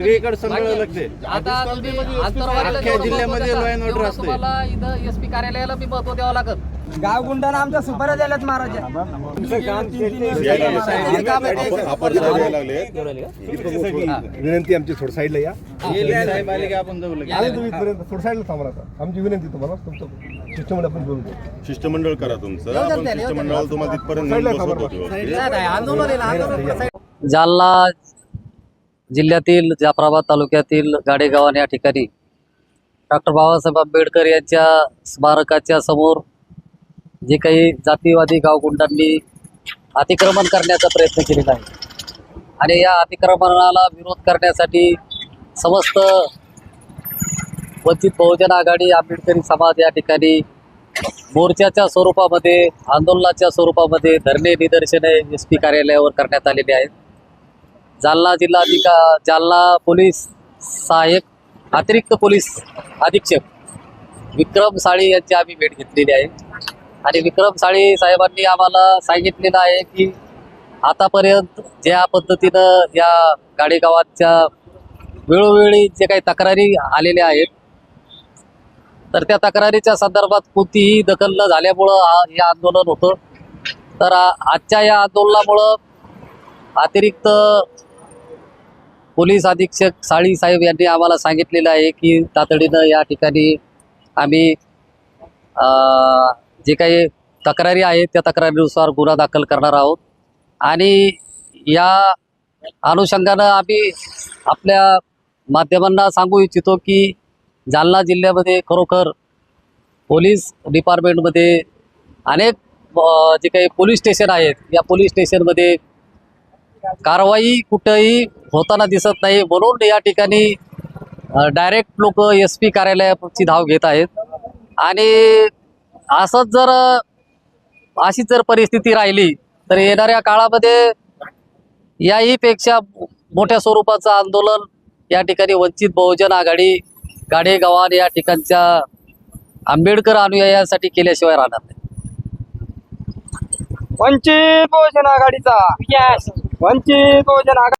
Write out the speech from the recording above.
सगळीकडे सांभाळावं लागते. आता अख्ख्या जिल्ह्यामध्ये लॉ अँड ऑर्डर असते. तुम्हाला इथं एसपी कार्यालयाला बी महत्व द्यावं लागत. गाव गुंडाना आमच्या सुपाऱ्या द्यायलात महाराजा. विनंती आमची थोड साईडला या. साहेब आले की आपण जाऊ लगेच. आले तुम्ही इथपर्यंत थोड साईडला थांबा आता. आमची विनंती तुम्हाला तुमचं शिष्टमंडळ आपण बोलू दे. शिष्टमंडळ करा तुमचं. आपण शिष्टमंडळाला तुम्हाला तिथपर्यंत नेऊन बसवतो. जालना जिल्ह्यातील जाफराबाद तालुक्यातील गाडेगाव या ठिकाणी डॉक्टर बाबासाहेब आंबेडकर यांच्या स्मारकाच्या समोर जे काही जातीवादी गावगुंडांनी अतिक्रमण करण्याचा प्रयत्न केलेला आहे आणि या अतिक्रमणाला विरोध करण्यासाठी समस्त वंचित बहुजन आघाडी आंबेडकरी समाज या ठिकाणी मोर्चाच्या स्वरूपामध्ये आंदोलनाच्या स्वरूपामध्ये धरणे निदर्शने एसपी कार्यालयावर करण्यात आलेले आहेत. जालना पोलीस सहाय्यक अतिरिक्त पोलीस अधीक्षक विक्रम साळी यांची आम्ही भेट घेतलेली आहे आणि विक्रम साळी साहेबांनी आम्हाला सांगितलेलं आहे की आतापर्यंत ज्या पद्धतीनं या गाडेगावाच्या वेळोवेळी जे काही तक्रारी आलेल्या आहेत तर त्या तक्रारीच्या संदर्भात कोणतीही दखल न झाल्यामुळं हे आंदोलन होतं. तर आजच्या या आंदोलनामुळं अतिरिक्त पोलीस अधीक्षक साळी साहेब यांनी आम्हाला सांगितलेलं आहे की तातडीनं या ठिकाणी आम्ही जे काही तक्रारी आहेत त्या तक्रारीनुसार गुन्हा दाखल करणार आहोत आणि या अनुषंगानं आम्ही आपल्या माध्यमांना सांगू इच्छितो की जालना जिल्ह्यामध्ये खरोखर पोलीस डिपार्टमेंटमध्ये अनेक जे काही पोलीस स्टेशन आहेत या पोलीस स्टेशनमध्ये कारवाई कुठंही होताना दिसत नाही. म्हणून या ठिकाणी डायरेक्ट लोक एसपी कार्यालयाची धाव घेत आहेत आणि असंच अशी जर परिस्थिती राहिली तर येणाऱ्या काळामध्ये याहीपेक्षा मोठ्या स्वरूपाचं आंदोलन या ठिकाणी वंचित बहुजन आघाडी गाडेगावान या ठिकाणच्या आंबेडकर अनुयायांसाठी केल्याशिवाय राहणार नाही. वंचित बहुजन आघाडीचा वंचित बहुजन आघाडी.